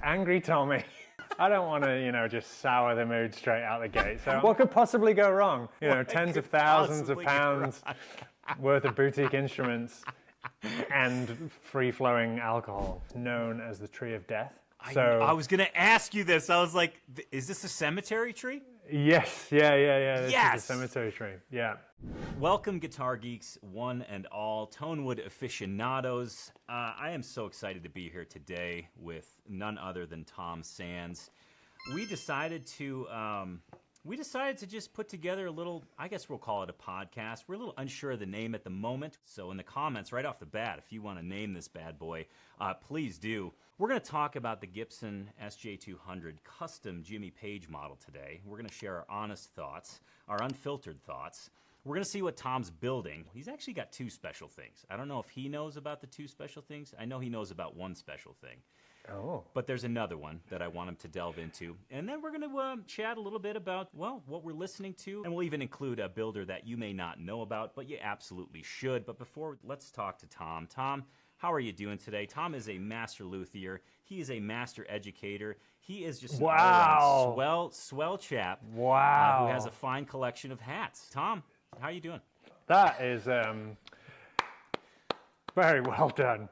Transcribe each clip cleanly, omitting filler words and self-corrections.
Angry Tommy. I don't want to, just sour the mood straight out the gate. So what could possibly go wrong? Tens of thousands of pounds worth of boutique instruments and free-flowing alcohol, known as the Tree of Death. I was going to ask you this. I was like, is this a cemetery tree? Yes, yeah. This Yes! is a cemetery tree, yeah. Welcome, guitar geeks, one and all, Tonewood aficionados. I am so excited to be here today with none other than Tom Sands. We decided to just put together a little, I guess we'll call it a podcast. We're a little unsure of the name at the moment, so in the comments right off the bat, if you want to name this bad boy, please do. We're going to talk about the Gibson SJ-200 custom Jimmy Page model today. We're going to share our honest thoughts, our unfiltered thoughts. We're going to see what Tom's building. He's actually got two special things. I don't know if he knows about the two special things. I know he knows about one special thing. Oh. But there's another one that I want him to delve into. And then we're going to chat a little bit about, well, what we're listening to. And we'll even include a builder that you may not know about, but you absolutely should. But before, let's talk to Tom. Tom, how are you doing today? Tom is a master luthier. He is a master educator. He is just an all-around swell chap. Wow. Who has a fine collection of hats. Tom, how are you doing? That is very well done.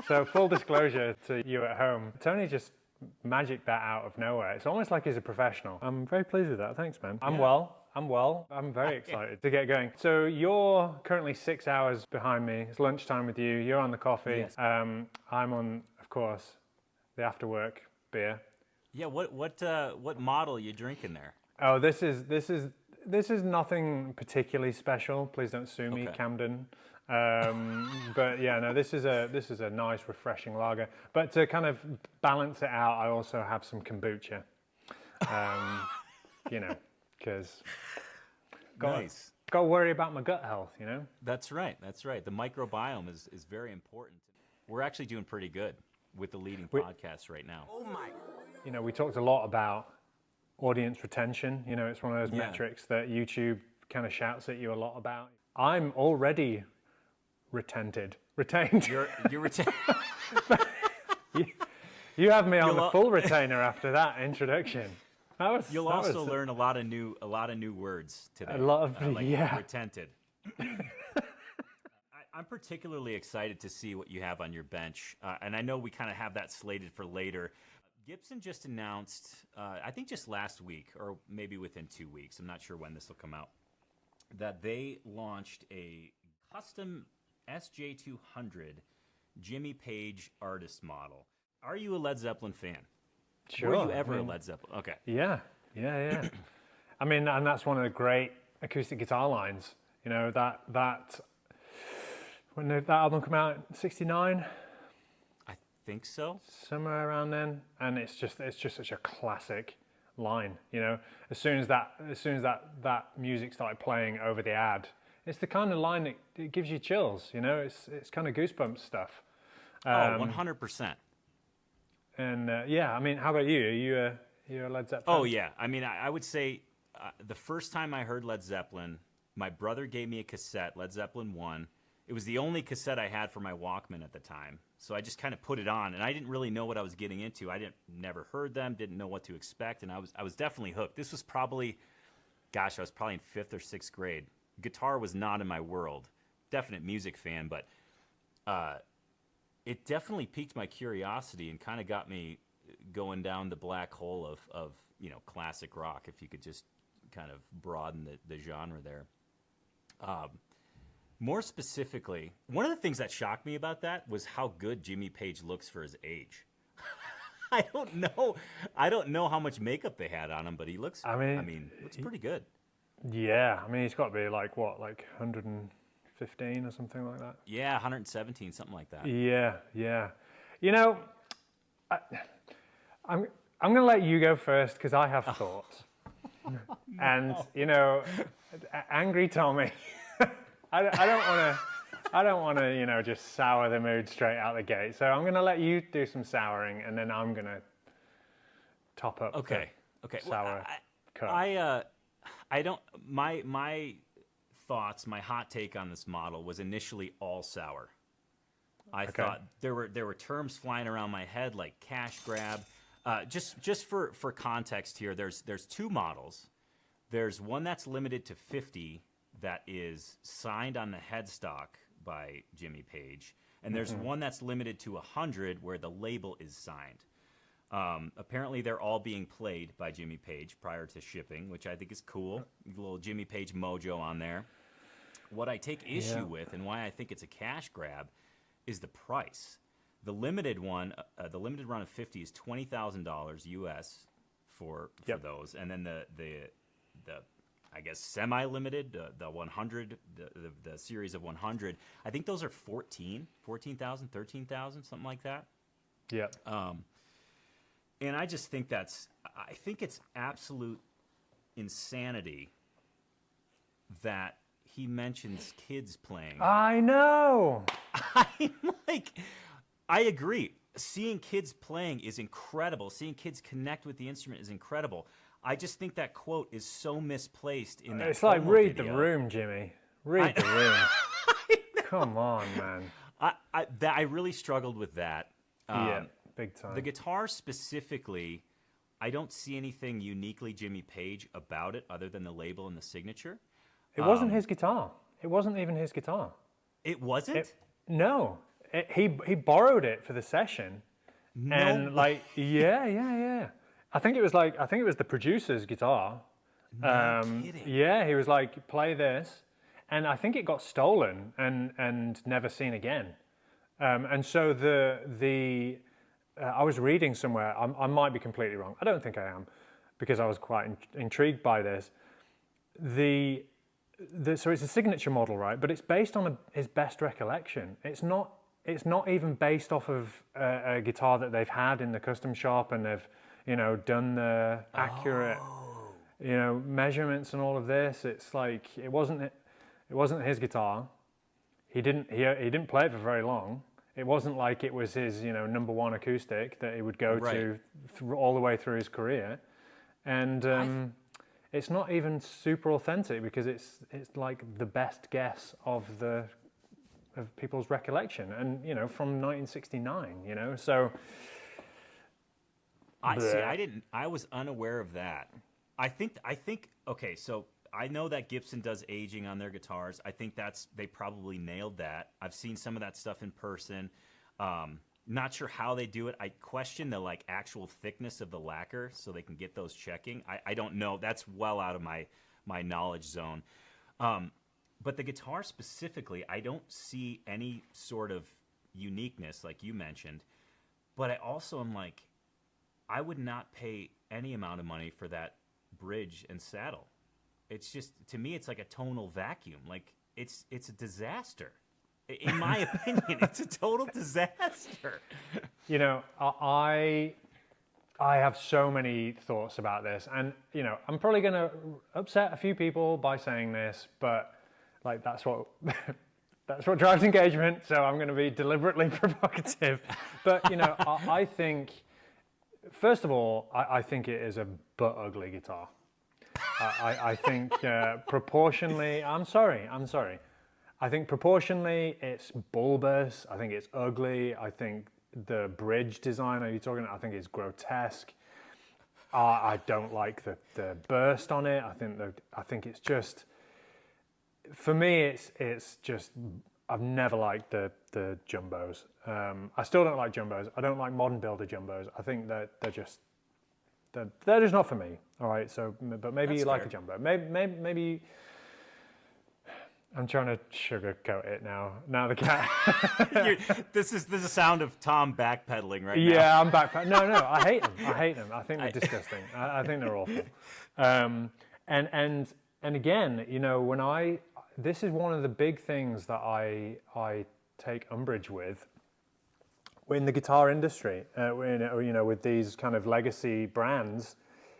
So full disclosure to you at home, Tony just magicked that out of nowhere. It's almost like he's a professional. I'm very pleased with that. Thanks, man. I'm well. I'm very excited to get going. So you're currently 6 hours behind me. It's lunchtime with you. You're on the coffee. Yes. I'm on, of course, the after work beer. Yeah. What model are you drinking there? Oh, this is nothing particularly special. Please don't sue me, Okay. Camden. But yeah, no, this is a nice, refreshing lager. But to kind of balance it out, I also have some kombucha. Because Nice. got to worry about my gut health, That's right. The microbiome is very important. We're actually doing pretty good with the leading podcasts right now. Oh my. We talked a lot about audience retention. It's one of those metrics that YouTube kind of shouts at you a lot about. I'm already retained. You're retained. You have me on the full retainer after that introduction. You'll also learn a lot of new words today. A lot of retented. I'm particularly excited to see what you have on your bench, and I know we kind of have that slated for later. Gibson just announced, I think just last week, or maybe within 2 weeks, I'm not sure when this will come out, that they launched a custom SJ-200 Jimmy Page artist model. Are you a Led Zeppelin fan? Sure. Were you ever a Led Zeppelin? Okay. Yeah. I mean, and that's one of the great acoustic guitar lines. That when did that album come out? 69. I think so. Somewhere around then, and it's just such a classic line. As soon as that music started playing over the ad, it's the kind of line that it gives you chills. It's kind of goosebumps stuff. 100%. And I mean, how about you? Are you a Led Zeppelin? Oh yeah, I mean, I would say the first time I heard Led Zeppelin, my brother gave me a cassette, Led Zeppelin 1. It was the only cassette I had for my Walkman at the time, so I just kind of put it on, and I didn't really know what I was getting into. Never heard them, didn't know what to expect, and I was definitely hooked. This was probably, I was probably in 5th or 6th grade. Guitar was not in my world. Definite music fan, but it definitely piqued my curiosity and kind of got me going down the black hole of classic rock, if you could just kind of broaden the genre there. More specifically, one of the things that shocked me about that was how good Jimmy Page looks for his age. I don't know how much makeup they had on him, but he looks, looks pretty good. Yeah, I mean, he's got to be like 115 or something like that? Yeah, 117, something like that. Yeah. I'm going to let you go first because I have thoughts. No. And, Angry Tommy. I don't want to, just sour the mood straight out the gate. So I'm going to let you do some souring, and then I'm going to top up. Okay. Sour cup. I don't. My thoughts, my hot take on this model was initially all sour. I thought there were terms flying around my head like cash grab. Just for context here, there's two models. There's one that's limited to 50 that is signed on the headstock by Jimmy Page, and there's one that's limited to 100 where the label is signed. Apparently, they're all being played by Jimmy Page prior to shipping, which I think is cool. A little Jimmy Page mojo on there. What I take issue with, and why I think it's a cash grab, is the price. The limited one, the limited run of 50 is $20,000 US for those, and then the I guess semi-limited, the 100, the series of 100. I think those are 14,000, 13,000, something like that. Yeah. And I just think I think it's absolute insanity that he mentions kids playing. I know. I'm like, I agree. Seeing kids playing is incredible. Seeing kids connect with the instrument is incredible. I just think that quote is so misplaced in that. It's like, read video. the room, Jimmy. Read the room. Come on, man. I really struggled with that. Yeah, big time. The guitar specifically, I don't see anything uniquely Jimmy Page about it other than the label and the signature. It wasn't his guitar. It wasn't even his guitar. It wasn't? No. He borrowed it for the session. No. And like, yeah. I think it was the producer's guitar. No kidding. Yeah, he was like, play this. And I think it got stolen and never seen again. And so I was reading somewhere, I might be completely wrong. I don't think I am, because I was quite intrigued by this. So it's a signature model, right? But it's based on his best recollection. It's not even based off of a guitar that they've had in the custom shop and they've, done the accurate, measurements and all of this. It's like it wasn't his guitar. He didn't play it for very long. It wasn't like it was his, number one acoustic that he would go to all the way through his career, and it's not even super authentic because it's like the best guess of people's recollection, and from 1969, so. I was unaware of that. I think. Okay, so I know that Gibson does aging on their guitars. I think they probably nailed that. I've seen some of that stuff in person. Not sure how they do it. I question the actual thickness of the lacquer so they can get those checking. I don't know. That's well out of my knowledge zone. But the guitar specifically, I don't see any sort of uniqueness like you mentioned. But I also am like, I would not pay any amount of money for that bridge and saddle. It's just, to me, it's like a tonal vacuum. Like, it's a disaster. In my opinion, it's a total disaster. I have so many thoughts about this, and I'm probably going to upset a few people by saying this, but that's what drives engagement. So I'm going to be deliberately provocative. But I think, first of all, I think it is a butt ugly guitar. I think proportionally, I'm sorry. I think proportionally it's bulbous. I think it's ugly. I think the bridge design, I think it's grotesque. I don't like the burst on it. I think it's just, for me, it's just, I've never liked the jumbos. I still don't like jumbos. I don't like modern builder jumbos. I think that they're just not for me. All right. So, but maybe you like a jumbo. Maybe. I'm trying to sugarcoat it now. Now the cat. This is the sound of Tom backpedaling right now. Yeah, I'm backpedaling. No, I hate them. I think they're disgusting. I think they're awful. And again, this is one of the big things that I take umbrage with in the guitar industry. With these kind of legacy brands,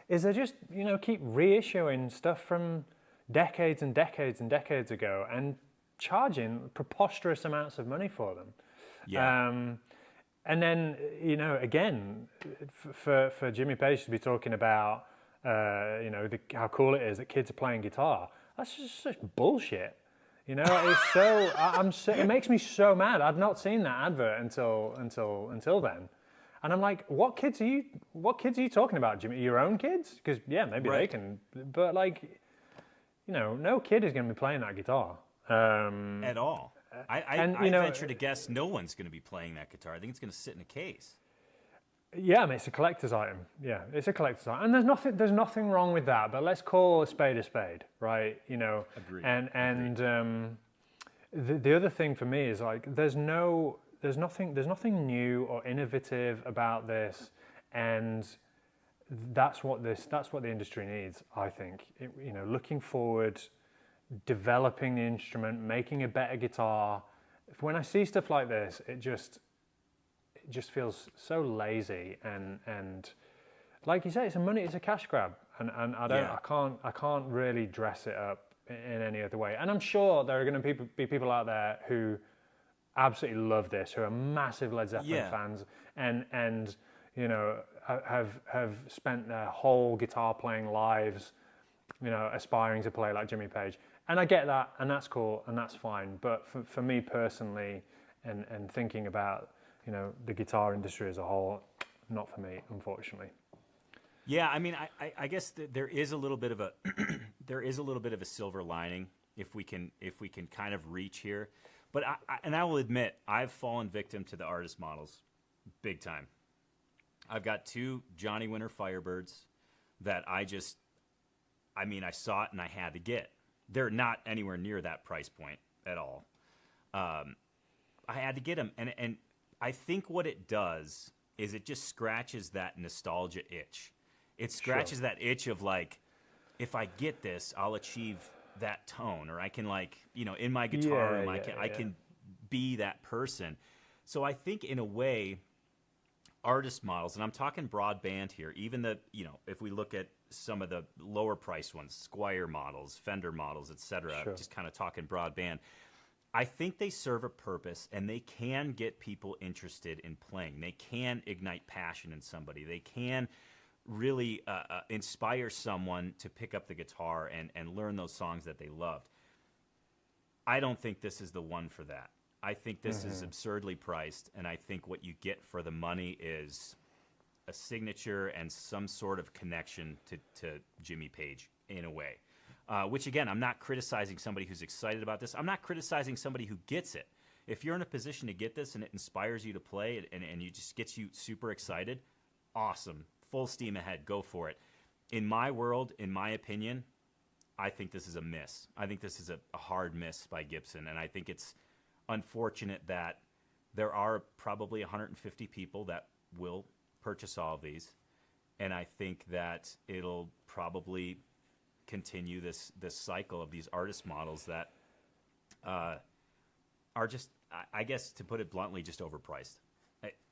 is they just keep reissuing stuff from decades and decades and decades ago and charging preposterous amounts of money for them. Yeah. And then, again, for Jimmy Page to be talking about, how cool it is that kids are playing guitar, that's just such bullshit. You know, it's so, it makes me so mad. I'd not seen that advert until then. And I'm like, what kids are you talking about, Jimmy? Your own kids? Because, yeah, maybe they can, but like, you know, no kid is going to be playing that guitar. At all. I venture to guess no one's going to be playing that guitar. I think it's going to sit in a case. Yeah, I mean, it's a collector's item. Yeah, it's a collector's item, and there's nothing wrong with that. But let's call a spade, right? You know. Agreed. And the other thing for me is like there's nothing new or innovative about this, and that's what the industry needs. I think you know, looking forward, developing the instrument, making a better guitar. When I see stuff like this, it just feels so lazy and like you say, it's a cash grab, and I can't really dress it up in any other way. And I'm sure there are going to be people out there who absolutely love this, who are massive Led Zeppelin fans, and you know have spent their whole guitar playing lives, you know, aspiring to play like Jimmy Page. And I get that, and that's cool, and that's fine. But for me personally, and thinking about, you know, the guitar industry as a whole, not for me, unfortunately. Yeah, I mean, I guess there is a little bit of a a silver lining if we can kind of reach here. But I will admit, I've fallen victim to the artist models, big time. I've got 2 Johnny Winter Firebirds that I saw it and I had to get. They're not anywhere near that price point at all. I had to get them, and I think what it does is it just scratches that nostalgia itch. It scratches that itch of like, if I get this, I'll achieve that tone, or I can, like, you know, in my guitar room, I can be that person. So I think in a way, artist models, and I'm talking broadband here, even the, you know, if we look at some of the lower price ones, Squier models, Fender models, etc., just kind of talking broadband, I think they serve a purpose, and they can get people interested in playing. They can ignite passion in somebody. They can really inspire someone to pick up the guitar and learn those songs that they loved. I don't think this is the one for that. I think this is absurdly priced, and I think what you get for the money is a signature and some sort of connection to Jimmy Page in a way. Which, again, I'm not criticizing somebody who's excited about this. I'm not criticizing somebody who gets it. If you're in a position to get this and it inspires you to play it and it just gets you super excited, awesome. Full steam ahead. Go for it. In my world, in my opinion, I think this is a miss. I think this is a hard miss by Gibson, and I think it's unfortunate that there are probably 150 people that will purchase all of these, and I think that it'll probably continue this cycle of these artist models that are just, I guess, to put it bluntly, just overpriced.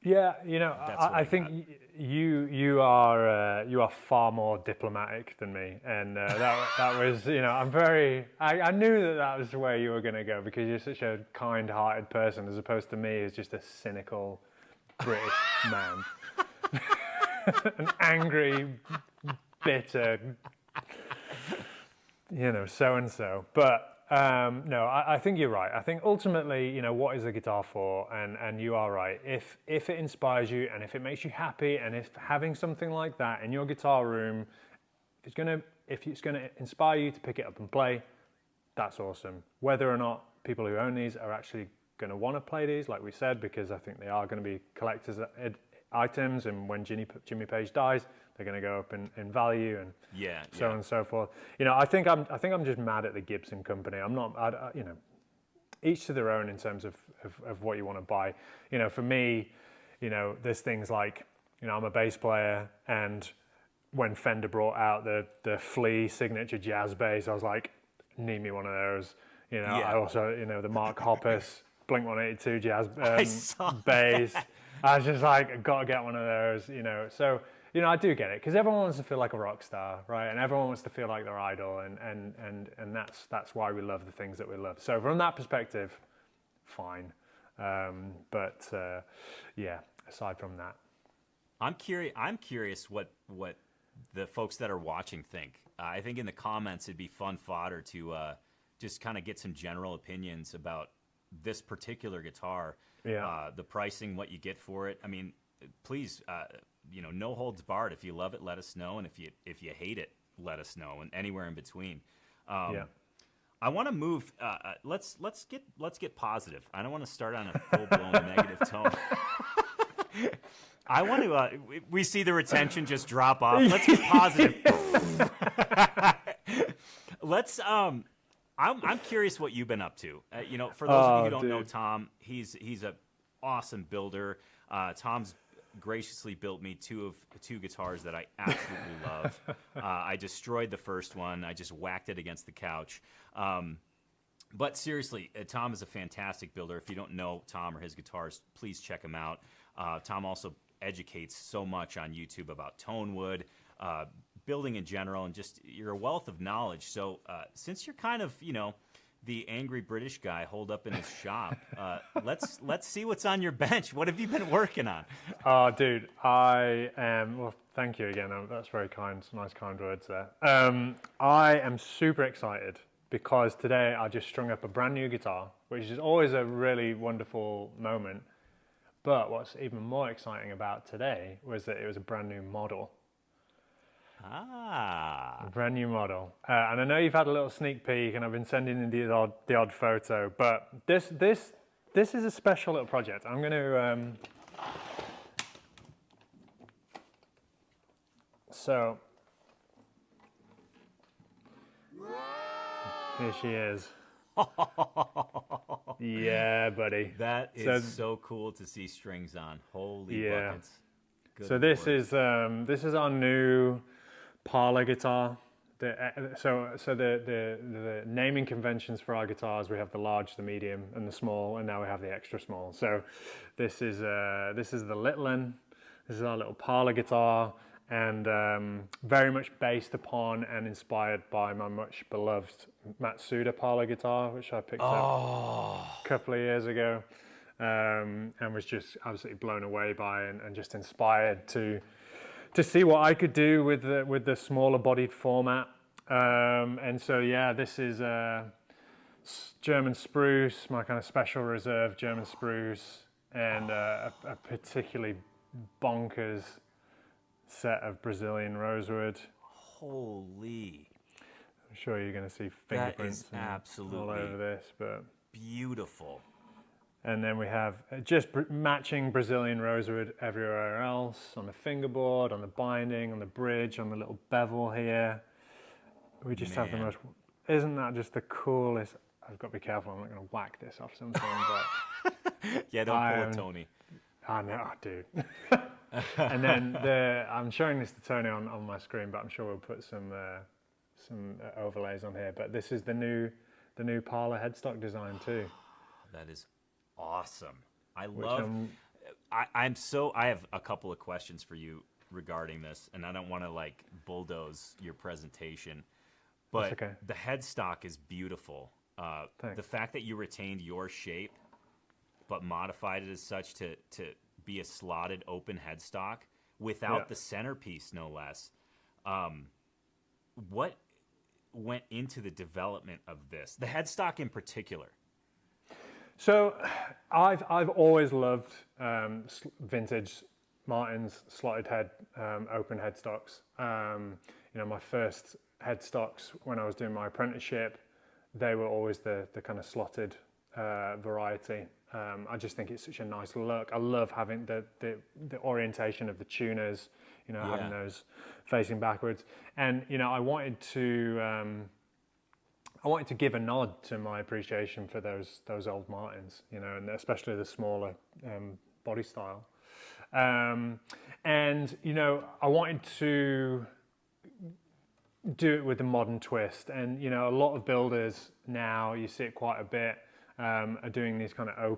Yeah, you know, I think you are far more diplomatic than me, and that was, you know, I knew that was where you were going to go, because you're such a kind-hearted person, as opposed to me, who's just a cynical British man, an angry, bitter, you know, so and so. But no, I think you're right. I think ultimately, you know, what is a guitar for? And you are right. If it inspires you, and if it makes you happy, and if having something like that in your guitar room, if it's gonna inspire you to pick it up and play, that's awesome. Whether or not people who own these are actually going to want to play these, like we said, because I think they are going to be collector's items, and when Jimmy Page dies, they're going to go up in value, and so on and so forth. You know, I think I'm just mad at the Gibson company. I'm not, you know, each to their own in terms of what you want to buy. You know, for me, you know, there's things like, you know, I'm a bass player, and when Fender brought out the Flea signature jazz bass, I was like, need me one of those. You know, I also, you know, the Mark Hoppus Blink-182 jazz bass. I was just like, I've got to get one of those, you know. So, you know, I do get it, because everyone wants to feel like a rock star, right? And everyone wants to feel like their idol, and that's why we love the things that we love. So from that perspective, fine. But yeah, aside from that, I'm curious what the folks that are watching think. I think in the comments it'd be fun fodder to just kind of get some general opinions about this particular guitar. Yeah. The pricing, what you get for it. I mean, please, no holds barred. If you love it, let us know, and if you hate it, let us know, and anywhere in between. Yeah. I want to move. Let's get positive. I don't want to start on a full blown negative tone. I want to. We see the retention just drop off. Let's get positive. Let's. I'm curious what you've been up to. For those of you who don't know Tom, he's a awesome builder. Tom's graciously built me two guitars that I absolutely love. I destroyed the first one. I just whacked it against the couch. But seriously, Tom is a fantastic builder. If you don't know Tom or his guitars, please check him out. Tom also educates so much on YouTube about tone wood, building in general, and just you're a wealth of knowledge. So since you're kind of, the angry British guy holed up in his shop, let's see what's on your bench. What have you been working on? Oh, dude, I am. Well, thank you again. That's very kind. Nice, kind words there. I am super excited because today I just strung up a brand new guitar, which is always a really wonderful moment. But what's even more exciting about today was that it was a brand new model. Ah. A brand new model. And I know you've had a little sneak peek and I've been sending in the odd photo, but this is a special little project. I'm going to... So... Here she is. Yeah, buddy. That is so cool to see strings on. Holy buckets. Good so this is our new parlor guitar. The naming conventions for our guitars, we have the large, the medium, and the small, and now we have the extra small. So this is the Litlin. This is our little parlor guitar, and very much based upon and inspired by my much beloved Matsuda parlor guitar, which I picked up a couple of years ago, and was just absolutely blown away by and just inspired to see what I could do with the smaller bodied format. And so yeah, this is German spruce, my kind of special reserve German spruce, and a particularly bonkers set of Brazilian rosewood. Holy. I'm sure you're going to see fingerprints absolutely all over this, but beautiful. And then we have just matching Brazilian rosewood everywhere else, on the fingerboard, on the binding, on the bridge, on the little bevel here. We just have the most, isn't that just the coolest? I've got to be careful, I'm not going to whack this off something, but... Yeah, don't pull a Tony. I know, dude. And then I'm showing this to Tony on my screen, but I'm sure we'll put some overlays on here. But this is the new parlor headstock design too. That is awesome. I have a couple of questions for you regarding this, and I don't want to bulldoze your presentation, but okay. The headstock is beautiful. The fact that you retained your shape, but modified it as such to be a slotted open headstock without the centerpiece, no less. What went into the development of this, the headstock in particular? So I've always loved vintage Martins slotted head open headstocks. My first headstocks when I was doing my apprenticeship, they were always the kind of slotted variety. I just think it's such a nice look. I love having the orientation of the tuners, having those facing backwards. And I wanted to give a nod to my appreciation for those old Martins, and especially the smaller body style. And I wanted to do it with a modern twist. And a lot of builders now, you see it quite a bit, are doing these kind of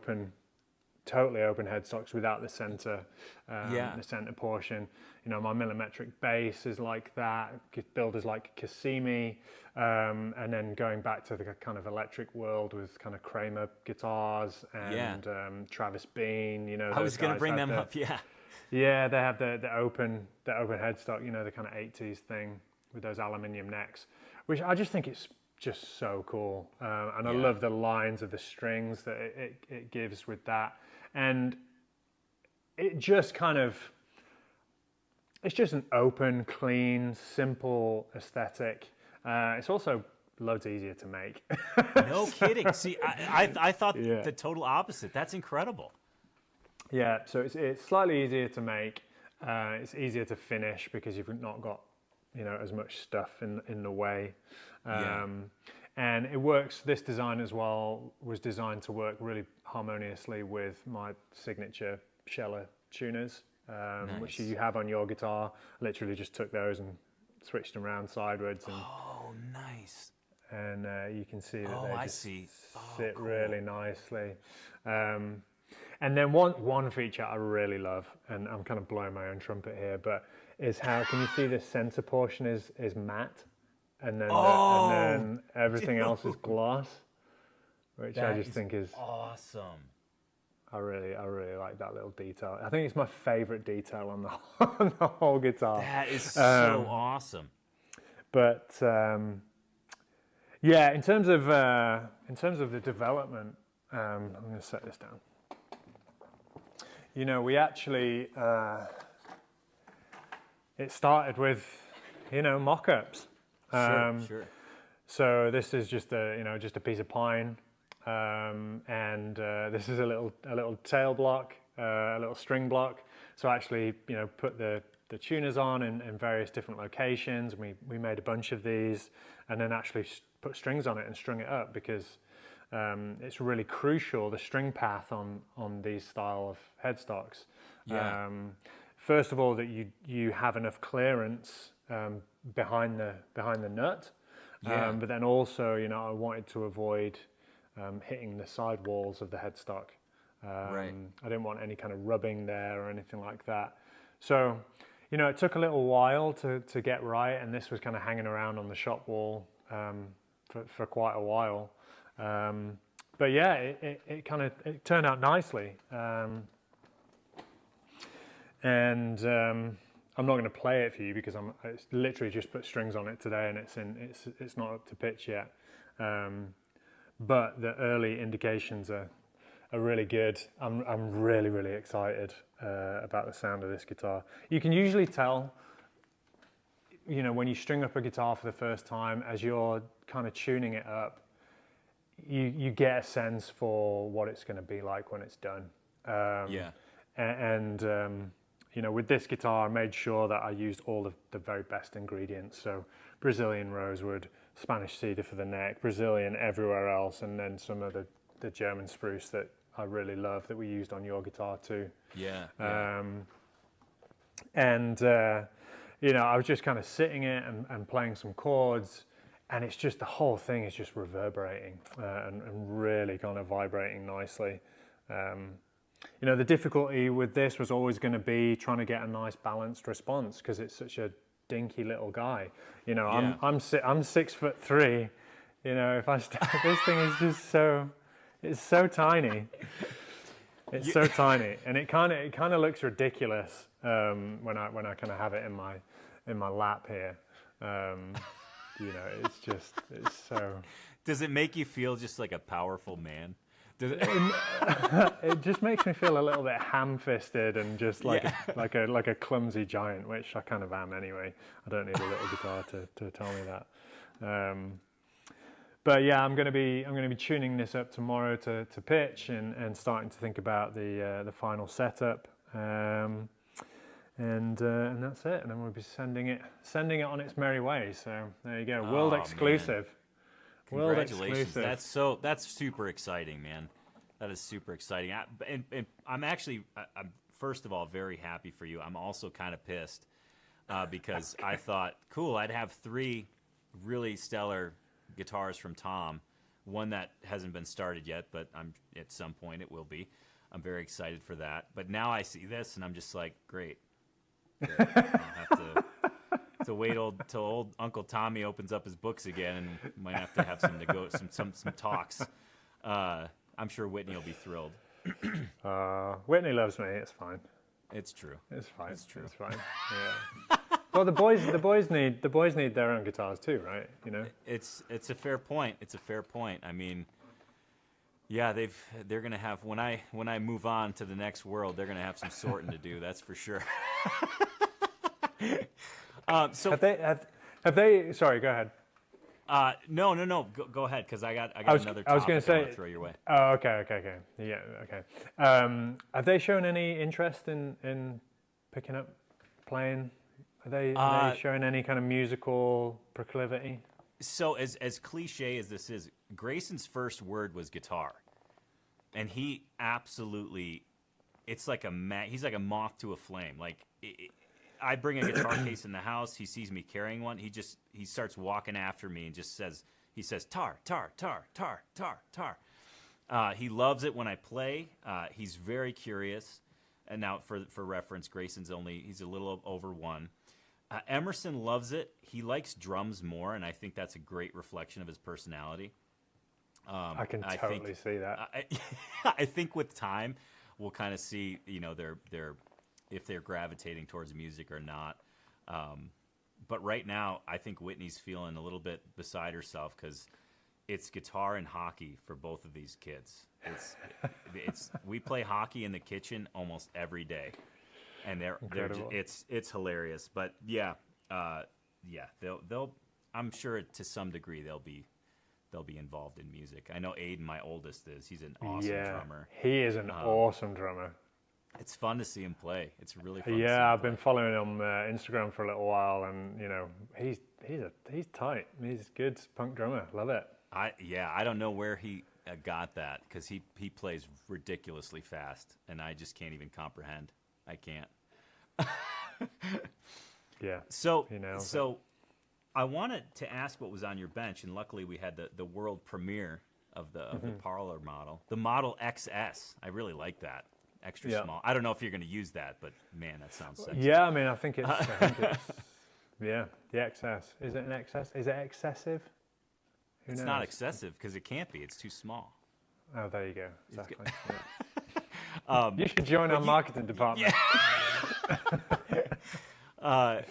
totally open headstocks without the center, the center portion. My millimetric bass is like that. Builders like Cassimi, and then going back to the kind of electric world with kind of Kramer guitars and Travis Bean. I was going to bring them up. Yeah, they have the open headstock. The kind of 80s thing with those aluminium necks, which I just think it's just so cool. And I love the lines of the strings that it gives with that. And it just kind of, it's just an open, clean, simple aesthetic. It's also loads easier to make. No kidding. See, I thought the total opposite. That's incredible. Yeah, so it's slightly easier to make. It's easier to finish because you've not got, you know, as much stuff in the way. And it works, this design as well was designed to work really harmoniously with my signature Sheller tuners, which you have on your guitar. I literally just took those and switched them around sideways. And, oh, nice. And you can see that they just sit cool. really nicely. And then one feature I really love, and I'm kind of blowing my own trumpet here, but is how, can you see the center portion is matte? And then, and then everything else is gloss, which I just think is awesome. I really like that little detail. I think it's my favorite detail on the whole guitar. That is so awesome. But yeah, in terms of the development, I'm going to set this down. You know, we actually it started with, you know, mock-ups. Sure. So this is just a piece of pine, and this is a little tail block, a little string block. So I actually, you know, put the tuners on in various different locations. We made a bunch of these, and then actually put strings on it and strung it up because it's really crucial, the string path on these style of headstocks. Yeah. First of all, that you have enough clearance behind the nut, but then also, you know, I wanted to avoid hitting the side walls of the headstock. Right. I didn't want any kind of rubbing there or anything like that. So, you know, it took a little while to get right, and this was kind of hanging around on the shop wall for quite a while. But yeah, it turned out nicely. And I'm not going to play it for you because it's literally just put strings on it today, and it's not up to pitch yet. But the early indications are really good. I'm really excited about the sound of this guitar. You can usually tell, you know, when you string up a guitar for the first time, as you're kind of tuning it up, you get a sense for what it's going to be like when it's done. And you know, with this guitar, I made sure that I used all of the very best ingredients. So Brazilian rosewood, Spanish cedar for the neck, Brazilian everywhere else, and then some of the German spruce that I really love that we used on your guitar too. And you know, I was just kind of sitting it and playing some chords, and it's just, the whole thing is just reverberating and really kind of vibrating nicely. You know, the difficulty with this was always going to be trying to get a nice balanced response because it's such a dinky little guy. You know, I'm 6'3". You know, if I start, this thing is just it's so tiny. It's so tiny, and it kind of looks ridiculous when I kind of have it in my lap here. You know, it's so. Does it make you feel just like a powerful man? It just makes me feel a little bit ham-fisted and just like a clumsy giant, which I kind of am anyway. I don't need a little guitar to tell me that. But yeah, I'm going to be tuning this up tomorrow to pitch and starting to think about the final setup. And that's it. And then we'll be sending it on its merry way. So there you go, world exclusive. Man. Congratulations! That's super exciting, man. That is super exciting. I'm first of all very happy for you. I'm also kind of pissed because I thought, cool, I'd have 3 really stellar guitars from Tom. One that hasn't been started yet, but at some point it will be. I'm very excited for that. But now I see this, and I'm just like, great. I'll have to wait till old Uncle Tommy opens up his books again, and might have to have some talks. I'm sure Whitney will be thrilled. Whitney loves me. It's fine. It's true. It's fine. It's true. It's fine. Yeah. Well, the boys need their own guitars too, right? You know. It's a fair point. It's a fair point. I mean, yeah, they're gonna have when I move on to the next world, they're gonna have some sorting to do. That's for sure. So have they? Sorry, go ahead. No. Go ahead, because I got another topic I was going to throw your way. Oh, okay. Yeah, okay. Have they shown any interest in picking up playing? Are they showing any kind of musical proclivity? So as cliche as this is, Grayson's first word was guitar, and he absolutely, it's like he's like a moth to a flame. Like I bring a guitar case in the house, he sees me carrying one, he starts walking after me and just says tar tar tar tar tar tar. He loves it when I play. He's very curious. And now for reference, Grayson's he's a little over 1. Emerson loves it. He likes drums more, and I think that's a great reflection of his personality. I can totally see that. I think with time, we'll kind of see, if they're gravitating towards music or not. But right now, I think Whitney's feeling a little bit beside herself because it's guitar and hockey for both of these kids. We play hockey in the kitchen almost every day. And it's hilarious, but they'll I'm sure to some degree they'll be involved in music. I know Aiden, my oldest, is. He's an awesome drummer. He is an awesome drummer. It's fun to see him play. It's really fun. Yeah, I've been following him on Instagram for a little while, and he's tight. He's a good punk drummer. Love it. I don't know where he got that because he plays ridiculously fast, and I just can't even comprehend. I can't. Yeah. So I wanted to ask what was on your bench, and luckily we had the world premiere of the parlor model, the Model XS. I really like that. Extra small. I don't know if you're going to use that, but man, that sounds sexy. Yeah, I mean, I think it's yeah, the XS. Is it an XS? Is it excessive? It's not excessive because it can't be. It's too small. Oh, there you go. Exactly. You should join our marketing department. Yeah.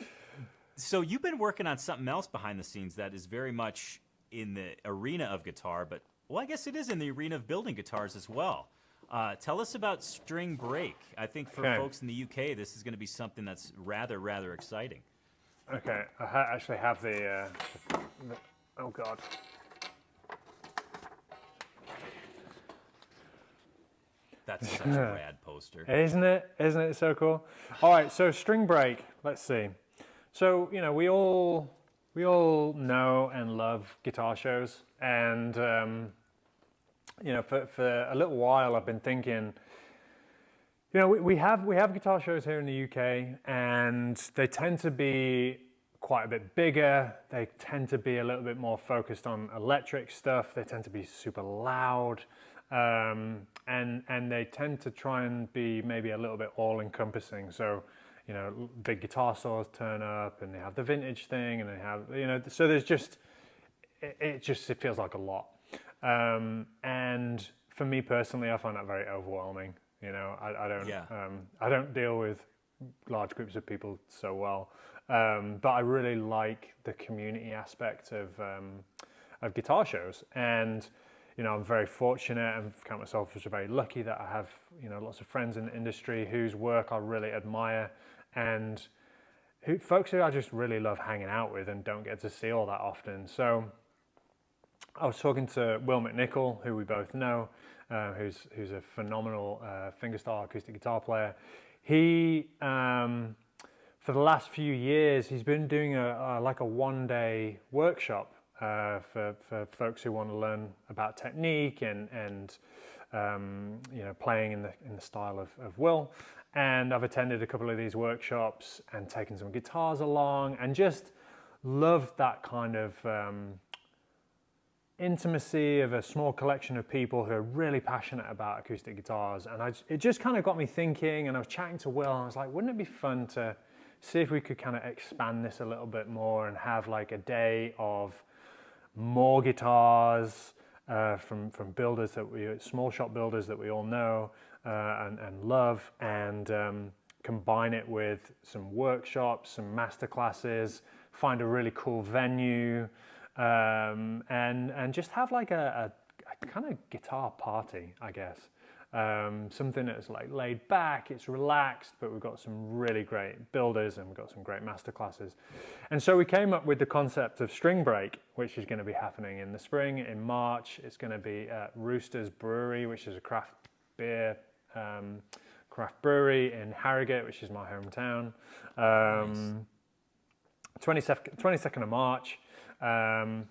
So you've been working on something else behind the scenes that is very much in the arena of guitar, but I guess it is in the arena of building guitars as well. Tell us about String Break. I think for folks in the UK, this is going to be something that's rather exciting. Okay, I actually have the oh God. That's such a rad poster. Isn't it? Isn't it so cool? All right, so String Break, let's see. So, we all know and love guitar shows, and for a little while I've been thinking, we have guitar shows here in the UK, and they tend to be quite a bit bigger. They tend to be a little bit more focused on electric stuff. They tend to be super loud. And they tend to try and be maybe a little bit all-encompassing. So, big guitar stores turn up, and they have the vintage thing, and they have, so there's just, it feels like a lot. And for me personally, I find that very overwhelming. I don't deal with large groups of people so well, but I really like the community aspect of guitar shows. And I'm very fortunate and count myself as very lucky that I have, lots of friends in the industry whose work I really admire, and folks who I just really love hanging out with and don't get to see all that often. So I was talking to Will McNichol, who we both know, who's a phenomenal fingerstyle acoustic guitar player. He, for the last few years, he's been doing a one-day workshop for folks who want to learn about technique and playing in the style of Will. And I've attended a couple of these workshops and taken some guitars along, and just love that kind of intimacy of a small collection of people who are really passionate about acoustic guitars. And it just kind of got me thinking, and I was chatting to Will, and I was like, wouldn't it be fun to see if we could kind of expand this a little bit more and have like a day of more guitars from builders small shop builders that we all know and love, and combine it with some workshops, some masterclasses, find a really cool venue, and just have like a kind of guitar party, I guess. Something that's like laid back, it's relaxed, but we've got some really great builders and we've got some great masterclasses. And so we came up with the concept of String Break, which is going to be happening in the spring. In March, it's going to be at Rooster's Brewery, which is a craft beer craft brewery in Harrogate, which is my hometown. Nice. 22nd of March. And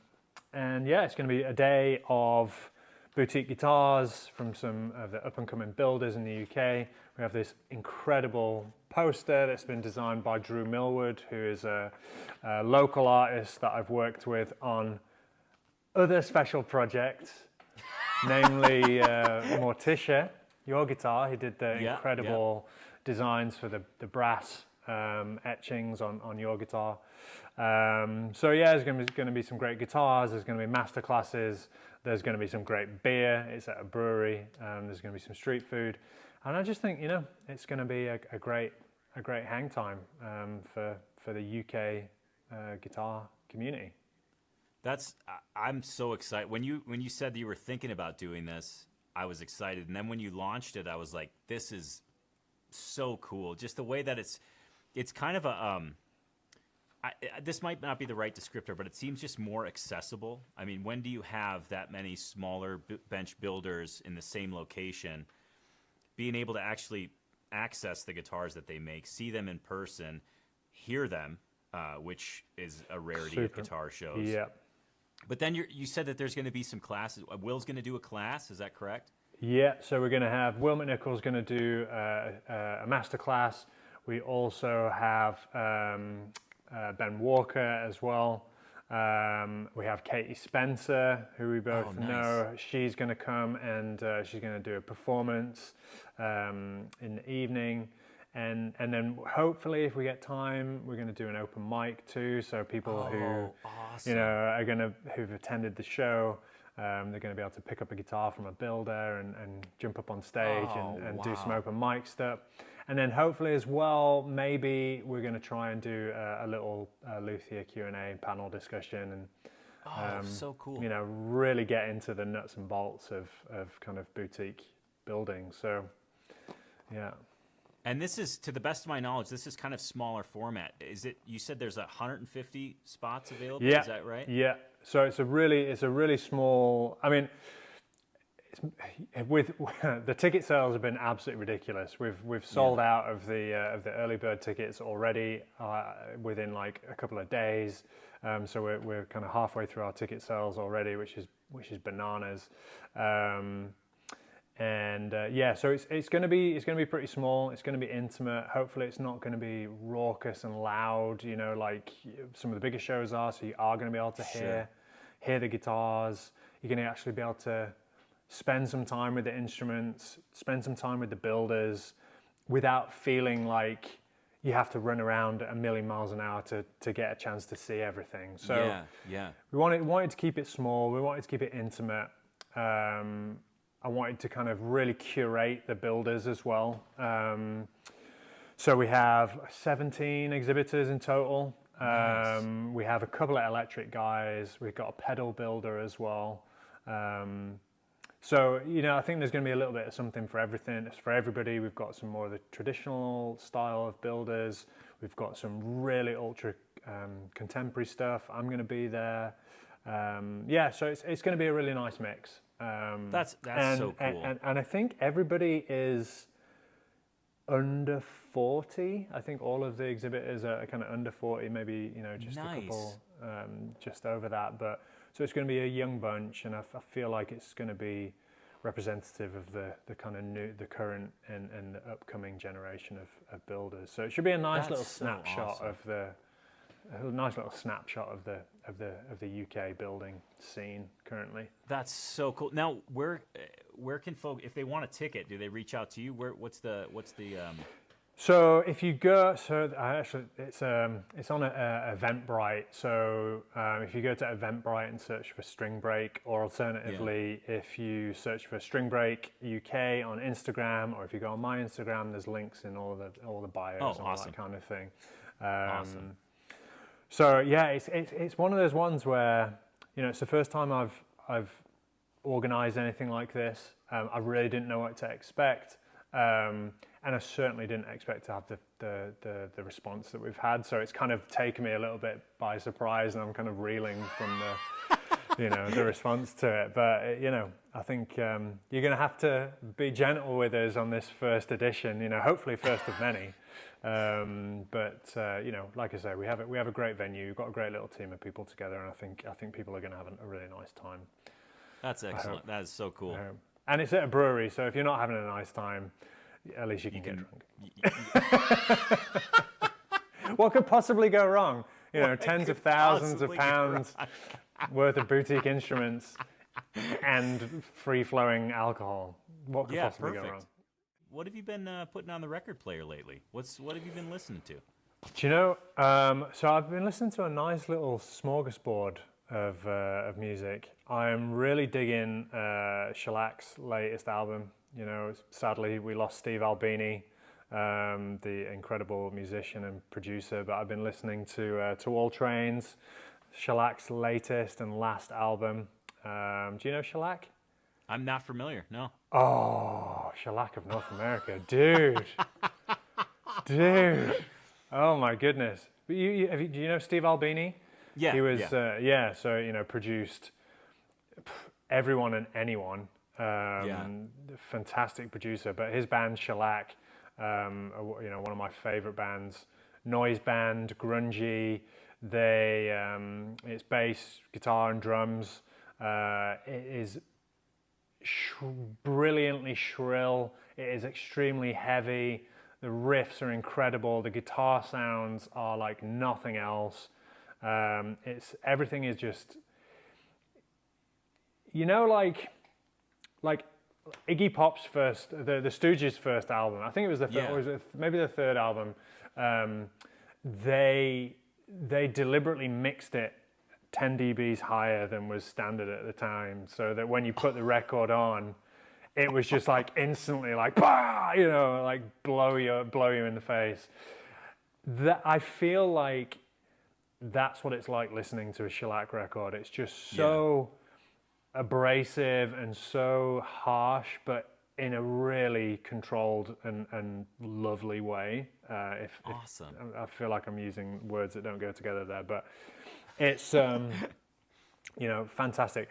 yeah, it's going to be a day of boutique guitars from some of the up-and-coming builders in the UK. We have this incredible poster that's been designed by Drew Millwood, who is a local artist that I've worked with on other special projects, namely Morticia, your guitar. He did the incredible designs for the brass etchings on your guitar. So yeah, there's going to be some great guitars, there's going to be masterclasses, there's going to be some great beer, it's at a brewery, there's going to be some street food, and I just think, you know, it's going to be a great hang time for the UK guitar community. I'm so excited. When you said that you were thinking about doing this, I was excited, and then when you launched it, I was like, this is so cool. Just the way that it's kind of a this might not be the right descriptor, but it seems just more accessible. I mean, when do you have that many smaller bench builders in the same location, being able to actually access the guitars that they make, see them in person, hear them, which is a rarity at guitar shows. Yeah. But then you said that there's going to be some classes. Will's going to do a class, is that correct? Yeah, so we're going to have Will McNichol's going to do a master class. We also have Ben Walker as well. We have Katie Spencer, who we both know. She's going to come and she's going to do a performance in the evening. And then hopefully, if we get time, we're going to do an open mic too. So people who who've attended the show, they're going to be able to pick up a guitar from a builder and jump up on stage and do some open mic stuff. And then hopefully as well, maybe we're going to try and do a little Luthier Q&A panel discussion and so cool. You know, really get into the nuts and bolts of kind of boutique building. So yeah. And this is, to the best of my knowledge, this is kind of smaller format. Is it? You said there's 150 spots available. Yeah. Is that right? Yeah. So it's a really small. I mean, with the ticket sales have been absolutely ridiculous. We've sold out of the early bird tickets already within like a couple of days. So we're kind of halfway through our ticket sales already, which is bananas. So it's going to be pretty small. It's going to be intimate. Hopefully, it's not going to be raucous and loud. You know, like some of the bigger shows are. So you are going to be able to hear the guitars. You're going to actually be able to spend some time with the instruments, spend some time with the builders, without feeling like you have to run around a million miles an hour to get a chance to see everything. So we wanted to keep it small. We wanted to keep it intimate. I wanted to kind of really curate the builders as well. So we have 17 exhibitors in total. Nice. We have a couple of electric guys. We've got a pedal builder as well. So, you know, I think there's going to be a little bit of something for everything. It's for everybody. We've got some more of the traditional style of builders. We've got some really ultra contemporary stuff. I'm going to be there. So it's going to be a really nice mix. That's so cool. And I think everybody is under 40. I think all of the exhibitors are kind of under 40, maybe, you know, just a couple just over that. But so it's going to be a young bunch, and I feel like it's going to be representative of the kind of the current and the upcoming generation of builders. So it should be a nice little snapshot of the UK building scene currently. That's so cool. Now, where can folk, if they want a ticket, do they reach out to you? What's the So if you go, actually it's on Eventbrite. So if you go to Eventbrite and search for String Break, or alternatively, if you search for String Break UK on Instagram, or if you go on my Instagram, there's links in all the bios and all that kind of thing. Awesome. So yeah, it's one of those ones where, you know, it's the first time I've organized anything like this. I really didn't know what to expect. And I certainly didn't expect to have the response that we've had. So it's kind of taken me a little bit by surprise, and I'm kind of reeling from the, you know, the response to it. But you know, I think you're going to have to be gentle with us on this first edition. You know, hopefully first of many. You know, like I say, we have a great venue. We've got a great little team of people together, and I think people are going to have a really nice time. That's excellent. That is so cool. And it's at a brewery, so if you're not having a nice time, at least you can get drunk. What could possibly go wrong? You know, tens of thousands of pounds worth of boutique instruments and free-flowing alcohol. What could possibly go wrong? What have you been putting on the record player lately? What have you been listening to? Do you know? So I've been listening to a nice little smorgasbord of music. I'm really digging Shellac's latest album. You know, sadly we lost Steve Albini, the incredible musician and producer. But I've been listening to All Trains, Shellac's latest and last album. Do you know Shellac? I'm not familiar. No. Oh, Shellac of North America, dude, dude. Oh my goodness. But do you know Steve Albini? Yeah. He was so you know, produced everyone and anyone. Fantastic producer, but his band Shellac, you know, one of my favorite bands, noise band, grungy. It's bass, guitar, and drums. It is brilliantly shrill. It is extremely heavy. The riffs are incredible. The guitar sounds are like nothing else. Everything is just, you know, like Iggy Pop's first, the Stooges' first album. I think it was maybe the third album. They deliberately mixed it 10 dBs higher than was standard at the time, so that when you put the record on, it was just like instantly like, bah! You know, like blow you in the face. That I feel like that's what it's like listening to a Shellac record. It's just so abrasive and so harsh, but in a really controlled and lovely way. Awesome. I feel like I'm using words that don't go together there, but it's you know, fantastic.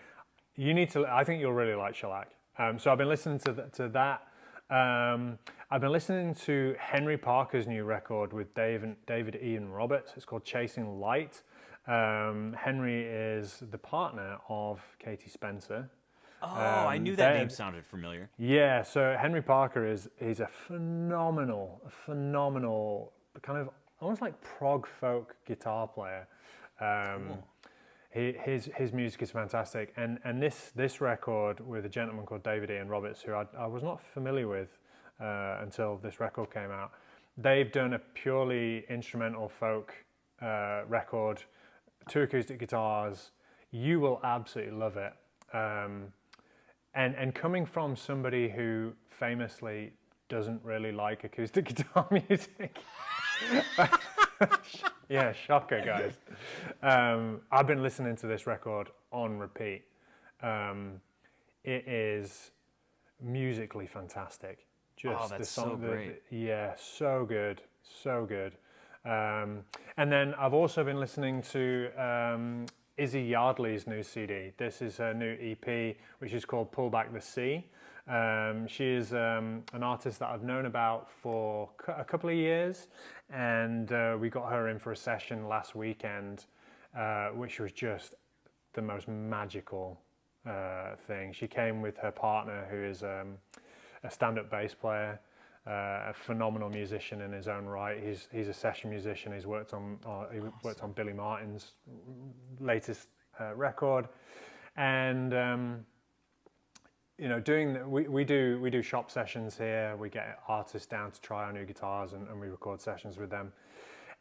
I think you'll really like Shellac. So I've been listening to that. I've been listening to Henry Parker's new record with David Ian Roberts. It's called Chasing Light. Henry is the partner of Katie Spencer. Oh, I knew that name sounded familiar. Yeah, so Henry Parker he's a phenomenal kind of almost like prog folk guitar player. Cool. His music is fantastic, and this record with a gentleman called David Ian Roberts, who I was not familiar with until this record came out. They've done a purely instrumental folk record, 2 acoustic guitars. You will absolutely love it. And coming from somebody who famously doesn't really like acoustic guitar music. Yeah, shocker, guys. I've been listening to this record on repeat. It is musically fantastic. Just that's the song, so great. So good, so good. And then I've also been listening to Izzy Yardley's new CD. This is her new EP, which is called Pull Back the Sea. She is an artist that I've known about for a couple of years, and we got her in for a session last weekend, which was just the most magical thing. She came with her partner, who is a stand-up bass player, a phenomenal musician in his own right. He's a session musician. He's worked on Billy Martin's latest record, and we do shop sessions here. We get artists down to try our new guitars, and we record sessions with them.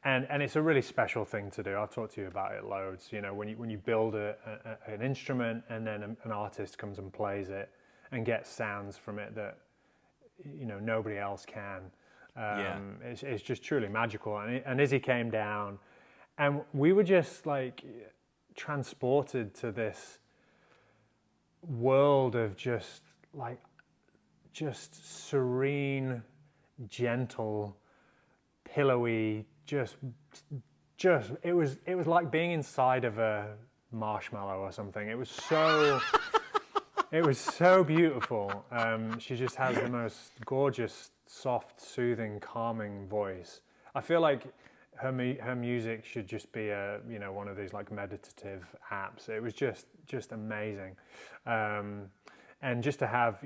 And it's a really special thing to do. I've talked to you about it loads. When you build an instrument and then an artist comes and plays it and gets sounds from it that nobody else can. It's just truly magical. And Izzy came down, and we were just like transported to this world of just serene, gentle, pillowy. Just it was like being inside of a marshmallow or something. It was so beautiful. She just has the most gorgeous, soft, soothing, calming voice. I feel like her music should just be one of these like meditative apps. It was just amazing, and just to have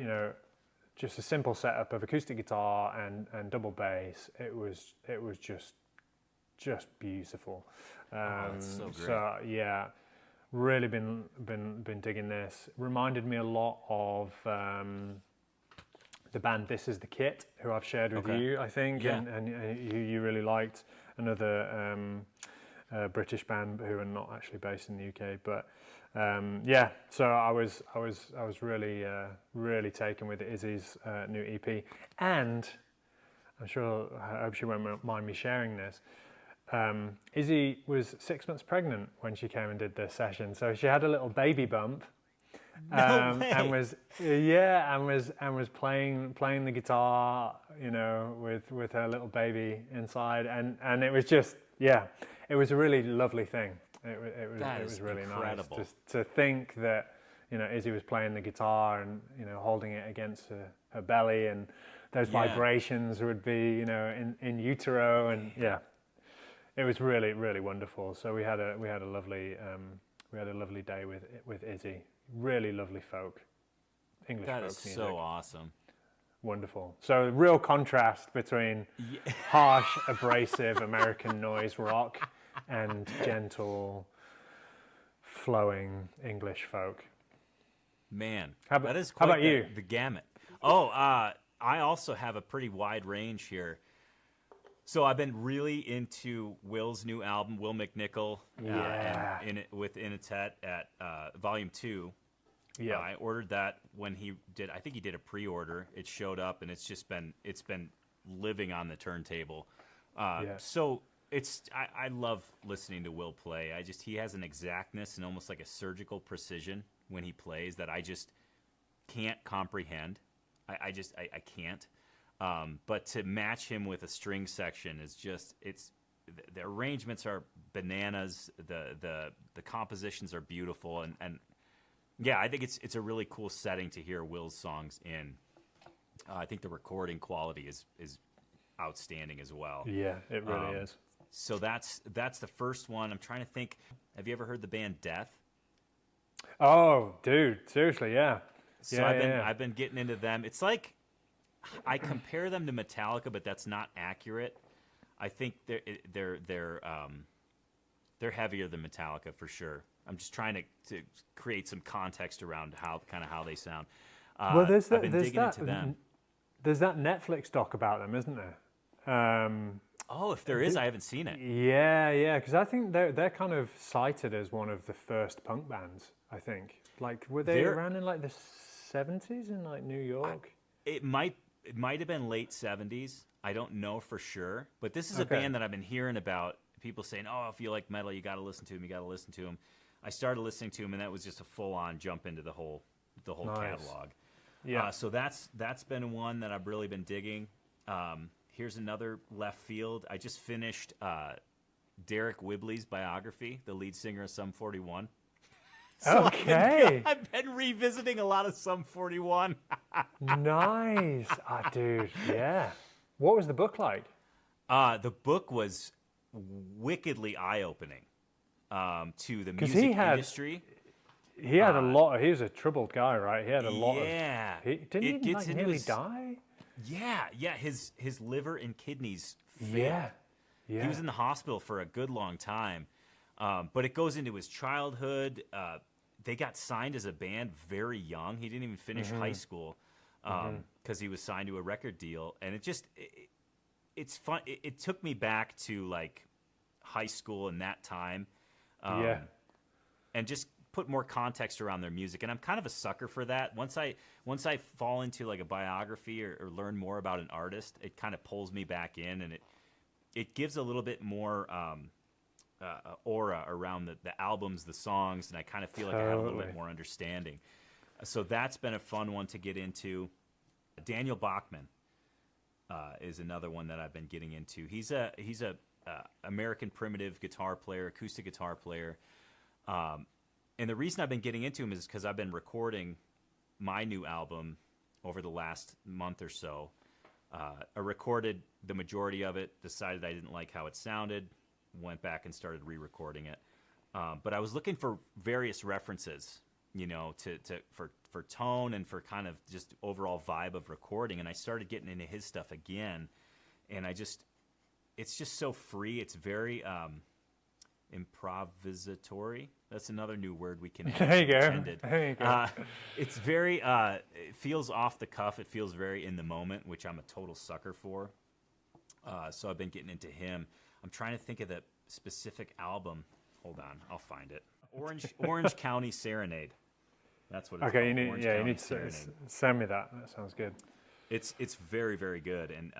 just a simple setup of acoustic guitar and double bass. It was just beautiful. That's so great. So yeah, really been digging this. Reminded me a lot of the band This Is the Kit, who I've shared with you, I think, and you really liked. Another British band who are not actually based in the UK, but so I was really taken with Izzy's new EP, and I hope she won't mind me sharing this. Izzy was 6 months pregnant when she came and did this session, so she had a little baby bump, and was playing the guitar, with her little baby inside, and it was just it was a really lovely thing. It was really incredible. Nice to think that Izzy was playing the guitar and holding it against her belly, and those vibrations would be in utero, and it was really, really wonderful. So we had a lovely day with Izzy. Really lovely folk, English folk music. That is so awesome. Wonderful. So real contrast between harsh, abrasive American noise rock and gentle, flowing English folk. Man, that is how quite about you? The gamut. Oh, I also have a pretty wide range here. So I've been really into Will's new album, Will McNichol, with Inatet at Volume 2. Yeah, I ordered that when he did. I think he did a pre-order. It showed up, and it's been living on the turntable. So I love listening to Will play. He has an exactness and almost like a surgical precision when he plays that I just can't comprehend. I can't. But to match him with a string section is just the arrangements are bananas. The compositions are beautiful, and I think it's a really cool setting to hear Will's songs in. I think the recording quality is outstanding as well. Yeah, it really is. So that's the first one. I'm trying to think. Have you ever heard the band Death? Oh, dude, seriously, yeah. So I've been getting into them. It's like I compare them to Metallica, but that's not accurate. I think they're heavier than Metallica for sure. I'm just trying to create some context around how they sound. Well, I've been digging into them. There's that Netflix doc about them, isn't there? If there is, I haven't seen it. Yeah, because I think they're kind of cited as one of the first punk bands. I think, like, were they around in like the 70s in like New York? It might have been late 70s. I don't know for sure, but this is a band that I've been hearing about. People saying, "Oh, if you like metal, you got to listen to him. You got to listen to him." I started listening to him, and that was just a full-on jump into the whole Nice. catalog. Yeah. So that's been one that I've really been digging. Here's another left field. I just finished Derek Whibley's biography, the lead singer of Sum 41. So Okay. I've been revisiting a lot of Sum 41. Nice. Dude, yeah. What was the book like? The book was wickedly eye-opening to the music industry. He had a lot. He was a troubled guy, right? He had a lot of. Yeah. Didn't he nearly die? Yeah. His liver and kidneys failed. Yeah. He was in the hospital for a good long time. But it goes into his childhood, they got signed as a band very young. He didn't even finish high school because he was signed to a record deal. And it's fun. It took me back to like high school and that time. And just put more context around their music. And I'm kind of a sucker for that. Once I fall into like a biography or learn more about an artist, it kind of pulls me back in, and it gives a little bit more aura around the albums, the songs, and I kind of feel like I have a little bit more understanding. So that's been a fun one to get into. Daniel Bachman is another one that I've been getting into. He's a American primitive guitar player, acoustic guitar player. And the reason I've been getting into him is because I've been recording my new album over the last month or so. I recorded the majority of it, decided I didn't like how it sounded, went back and started re-recording it. But I was looking for various references, you know, for tone and for kind of just overall vibe of recording. And I started getting into his stuff again. And it's just so free. It's very improvisatory. That's another new word we can. There you go. There you go. It's very. It feels off the cuff. It feels very in the moment, which I'm a total sucker for. So I've been getting into him. I'm trying to think of the specific album. Hold on, I'll find it. Orange County Serenade. That's what it's called. You need to send me that. That sounds good. It's very, very good and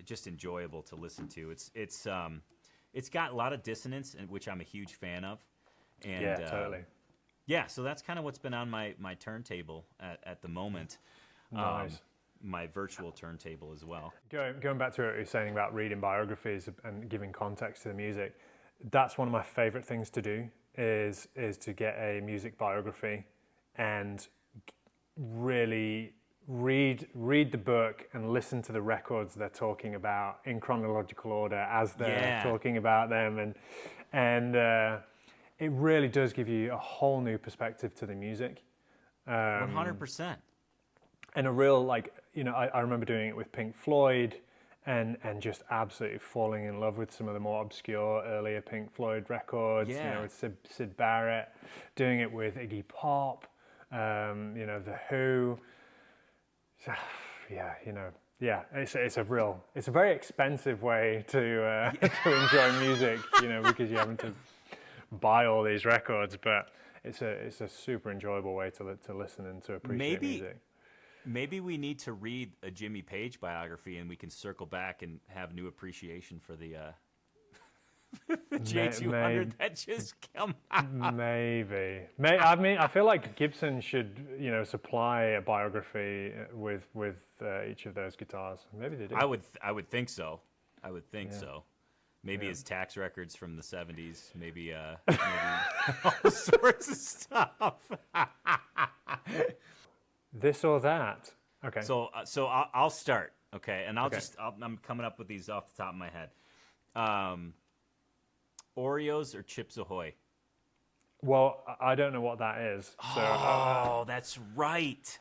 just enjoyable to listen to. It's got a lot of dissonance, which I'm a huge fan of. And, yeah, totally. So that's kind of what's been on my turntable at the moment. Nice. My virtual turntable as well. Going back to what you were saying about reading biographies and giving context to the music, that's one of my favorite things to do is to get a music biography and really read the book and listen to the records they're talking about in chronological order as they're talking about them, and it really does give you a whole new perspective to the music. 100%. And a real, I remember doing it with Pink Floyd and just absolutely falling in love with some of the more obscure earlier Pink Floyd records, with Syd Barrett, doing it with Iggy Pop, The Who. It's a very expensive way to enjoy music, because you're having to buy all these records, but it's a super enjoyable way to listen and to appreciate music. Maybe we need to read a Jimmy Page biography and we can circle back and have new appreciation for the J-200 that just come out. Maybe. I mean, I feel like Gibson should, supply a biography with each of those guitars. Maybe they do. I would think so. So. Maybe his tax records from the 70s. Maybe all sorts of stuff. This or that. Okay. So I'll start. Okay, and I'm coming up with these off the top of my head. Oreos or Chips Ahoy? Well, I don't know what that is. So, that's right.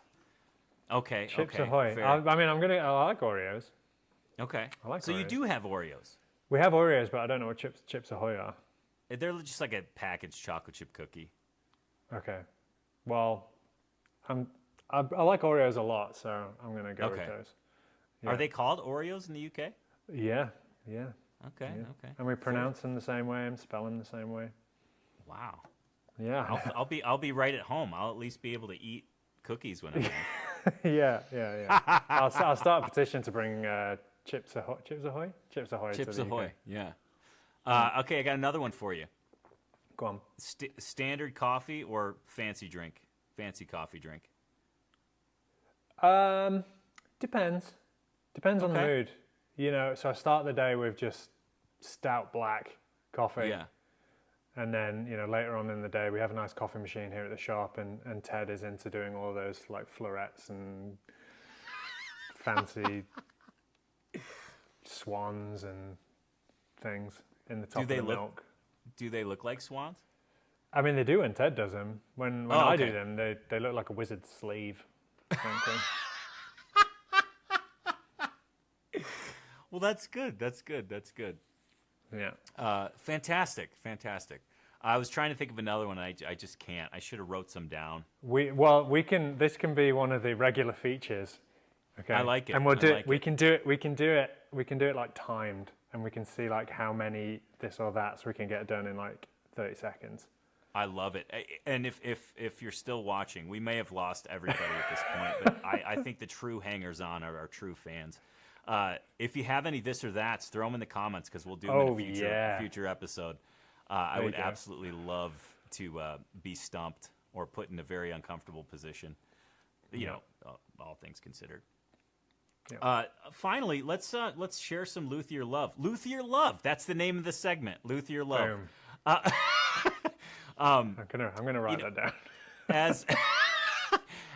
Okay. Chips okay, Ahoy. fair. I like Oreos. Okay. I like so Oreos. You do have Oreos. We have Oreos, but I don't know what Chips Ahoy are. They're just like a packaged chocolate chip cookie. Okay. Well, I like Oreos a lot, so I'm going to go with those. Yeah. Are they called Oreos in the UK? Yeah. Okay. And we pronounce them the same way and spell them the same way. Wow. Yeah. I'll be right at home. I'll at least be able to eat cookies when I'm home. Yeah. I'll start a petition to bring Chips Ahoy. Chips Ahoy. Chips to the Ahoy. UK. Yeah. Okay, I got another one for you. Go on. Standard coffee or fancy coffee drink? Depends on the mood. So I start the day with just stout black coffee. Yeah. And then, later on in the day, we have a nice coffee machine here at the shop, and Ted is into doing all those like florets and fancy swans and things in the top of the milk. Do they look like swans? I mean, they do when Ted does them. When I do them, they look like a wizard's sleeve. Frankly. Well, that's good. Yeah. Fantastic. I was trying to think of another one. I just can't. I should have wrote some down. We can. This can be one of the regular features. Okay. I like it. And we'll do like it. We can do it. We can do it. We can do it like timed, and we can see like how many this or that, so we can get it done in like 30 seconds. I love it. And if you're still watching, we may have lost everybody at this point, but I think the true hangers-on are our true fans. If you have any this or that's, throw them in the comments because we'll do them in a future episode. I would absolutely love to be stumped or put in a very uncomfortable position. You know, all things considered. Yeah. Finally, let's share some Luthier Love. Luthier Love. That's the name of the segment. Luthier Love. I'm gonna write that down.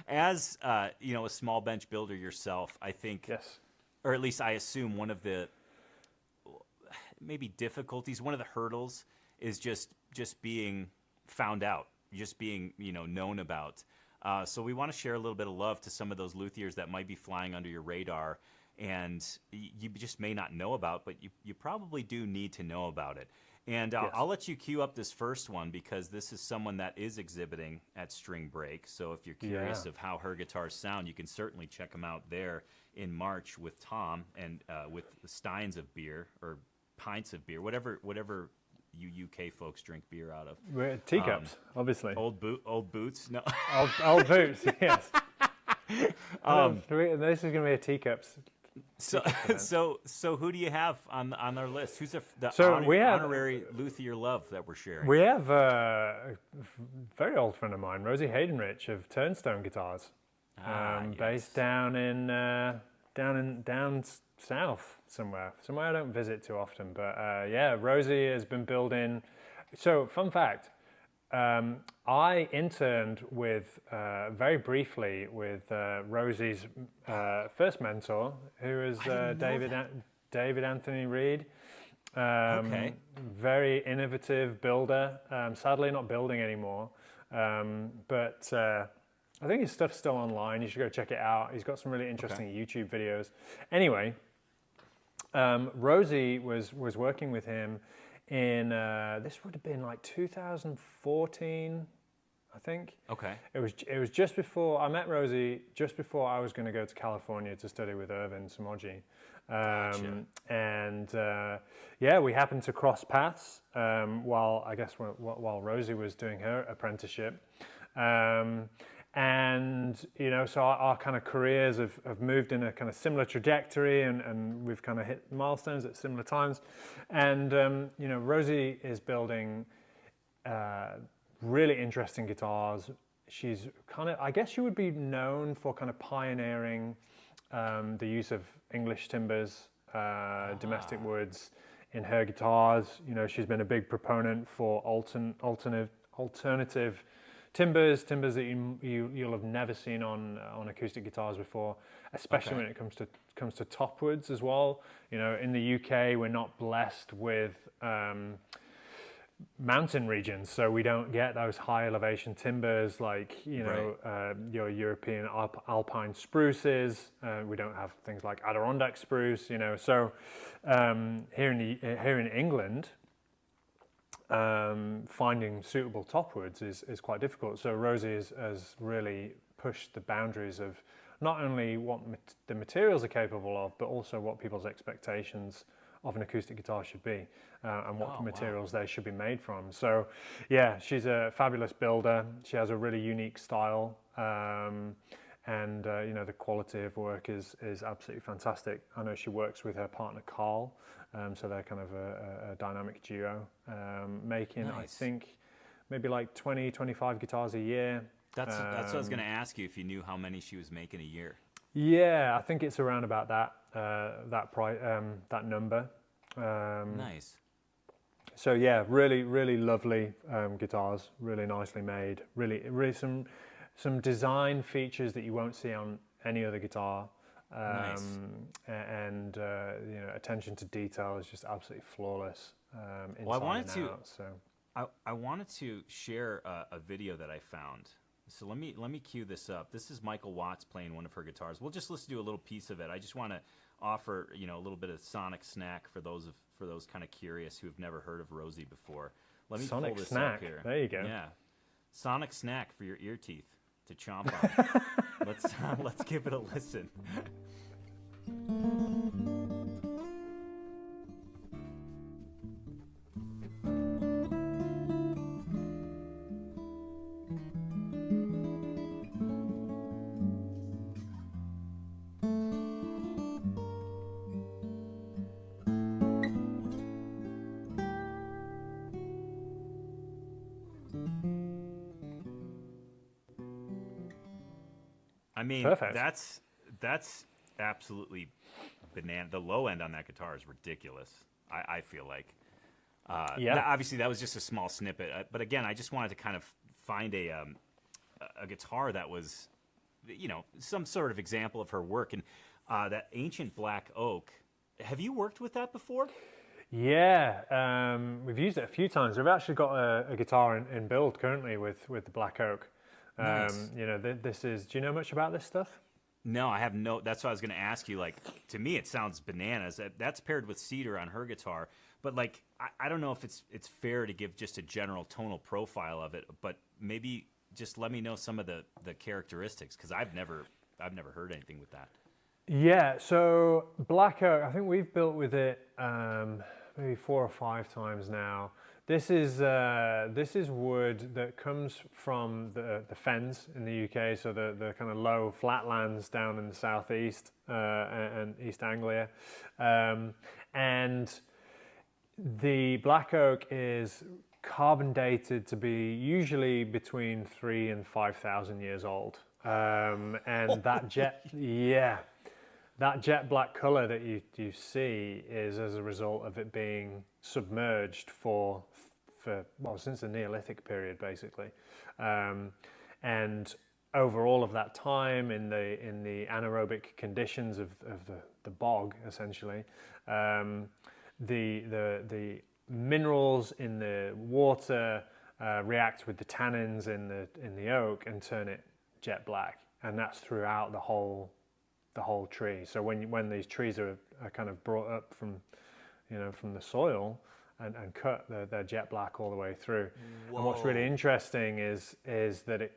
As you know, a small bench builder yourself, I think, or at least I assume one of the maybe difficulties, one of the hurdles is just being found out, just being known about. So we want to share a little bit of love to some of those luthiers that might be flying under your radar, and you just may not know about, but you probably do need to know about it. And I'll let you cue up this first one because this is someone that is exhibiting at String Break. So if you're curious of how her guitars sound, you can certainly check them out there in March with Tom and with steins of beer or pints of beer, whatever you UK folks drink beer out of. We're teacups, obviously. Old boots? No. old boots, yes. This is going to be a teacups. So who do you have on our list? Who's the honorary Luthier Love that we're sharing? We have a very old friend of mine, Rosie Haydenrich of Turnstone Guitars, based down south somewhere I don't visit too often. But Rosie has been building. So fun fact. I interned with very briefly with Rosie's first mentor, who is David Anthony Reed. Very innovative builder. Sadly, not building anymore, but I think his stuff's still online. You should go check it out. He's got some really interesting YouTube videos. Anyway, Rosie was working with him. In this would have been like 2014, I think. Okay. It was just before I met Rosie, just before I was going to go to California to study with Irvin Samoji, and we happened to cross paths while Rosie was doing her apprenticeship. And so our kind of careers have moved in a kind of similar trajectory, and we've kind of hit milestones at similar times. And Rosie is building really interesting guitars. She's kind of, I guess you would be known for kind of pioneering the use of English timbers, domestic woods in her guitars. She's been a big proponent for alternative timbers that you'll have never seen on acoustic guitars before, especially when it comes to top woods as well. In the UK, we're not blessed with mountain regions, so we don't get those high elevation timbers like your European alpine spruces. We don't have things like Adirondack spruce. So here in England, finding suitable top woods is quite difficult. So Rosie has really pushed the boundaries of not only what the materials are capable of, but also what people's expectations of an acoustic guitar should be, and what materials they should be made from. So she's a fabulous builder. She has a really unique style, and the quality of work is absolutely fantastic. I know she works with her partner Carl, so they're kind of a dynamic duo, making I think maybe like 20-25 guitars a year. That's what I was going to ask you, if you knew how many she was making a year. Yeah, I think it's around about that number. Nice. So really, really lovely guitars, really nicely made. Really some design features that you won't see on any other guitar. Nice. And attention to detail is just absolutely flawless. I wanted to share a video that I found. So let me cue this up. This is Michael Watts playing one of her guitars. We'll just listen to a little piece of it. I just want to offer a little bit of sonic snack for those kind of curious who have never heard of Rosie before. Let me Sonic pull this snack. up here. There you go. Yeah, sonic snack for your ear teeth to chomp on. Let's give it a listen. I mean, Perfect. that's absolutely banana. The low end on that guitar is ridiculous. I feel like. Obviously, that was just a small snippet. But again, I just wanted to kind of find a guitar that was, some sort of example of her work. And that ancient black oak. Have you worked with that before? Yeah, we've used it a few times. We've actually got a guitar in build currently with the black oak. Nice. This is. Do you know much about this stuff? No, I have no. That's what I was going to ask you. Like, to me, it sounds bananas. That's paired with cedar on her guitar. But like, I don't know if it's fair to give just a general tonal profile of it. But maybe just let me know some of the characteristics, because I've never heard anything with that. Yeah. So black oak. I think we've built with it maybe 4 or 5 times now. This is wood that comes from the fens in the UK, so the kind of low flatlands down in the southeast and East Anglia, and the black oak is carbon dated to be usually between 3,000 and 5,000 years old, and that jet black color that you see is as a result of it being submerged for since the Neolithic period, basically, and over all of that time in the anaerobic conditions of the bog, essentially, the minerals in the water react with the tannins in the oak and turn it jet black, and that's throughout the whole tree. So when these trees are kind of brought up from the soil and cut, they're jet black all the way through. Whoa. And what's really interesting is that it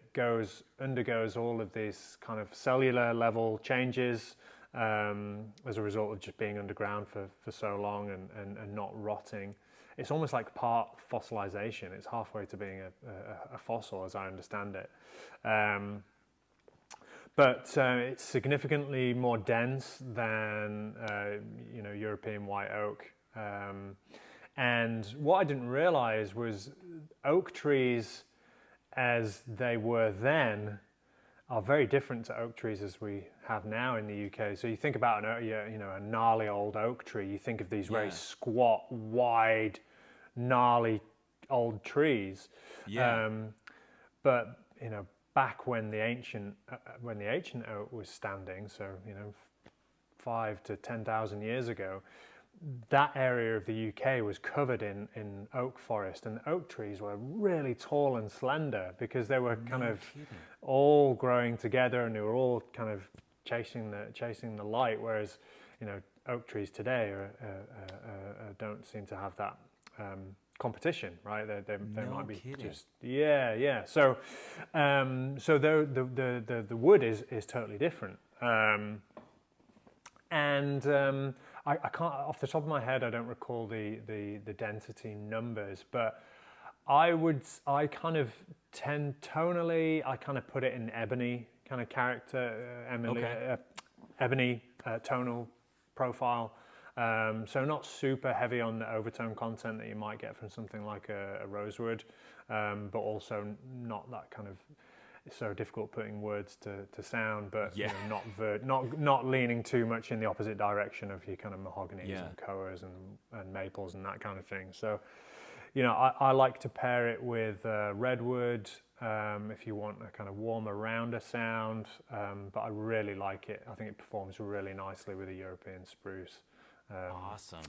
undergoes all of these kind of cellular level changes as a result of just being underground for so long and not rotting. It's almost like part fossilization. It's halfway to being a fossil, as I understand it. But it's significantly more dense than European white oak. And what I didn't realize was oak trees, as they were then, are very different to oak trees as we have now in the UK. So you think about a gnarly old oak tree, you think of these very squat, wide, gnarly old trees. Yeah. But back when the ancient oak was standing, so 5,000 to 10,000 years ago, that area of the UK was covered in oak forest, and the oak trees were really tall and slender because they were kind of all growing together, and they were all kind of chasing the light. Whereas oak trees today don't seem to have that competition, right? They might be kidding. Just So the wood is totally different, and I can't, off the top of my head, I don't recall the density numbers, but I kind of tend tonally, I kind of put it in ebony kind of character, ebony tonal profile. So not super heavy on the overtone content that you might get from something like a rosewood, but also not that kind of, it's so difficult putting words to sound, but not leaning too much in the opposite direction of your kind of mahoganies and koas and maples and that kind of thing. So, I like to pair it with redwood if you want a kind of warmer, rounder sound, but I really like it. I think it performs really nicely with a European spruce. Awesome.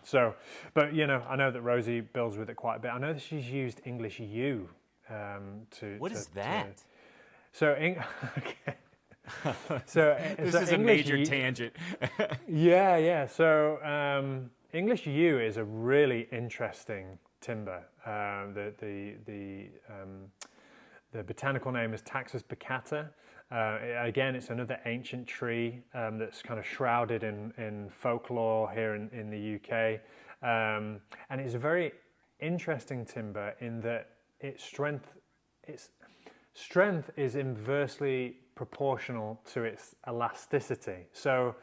So, but I know that Rosie builds with it quite a bit. I know that she's used English yew. What is that? So this is a major tangent. So English yew is a really interesting timber. The botanical name is Taxus baccata. Again, it's another ancient tree that's kind of shrouded in folklore here in the UK. And it's a very interesting timber in that its strength is inversely proportional to its elasticity. So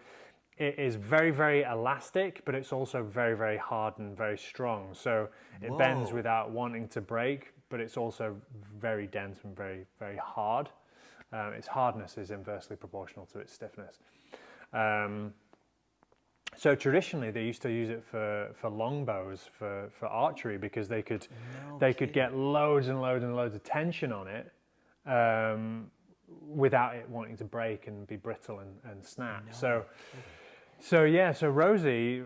it is very, very elastic, but it's also very, very hard and very strong. So it bends without wanting to break, but it's also very dense and very, very hard. Its hardness is inversely proportional to its stiffness. So traditionally, they used to use it for longbows, for archery, because they could get loads and loads and loads of tension on it without it wanting to break and be brittle and snap. So Rosie,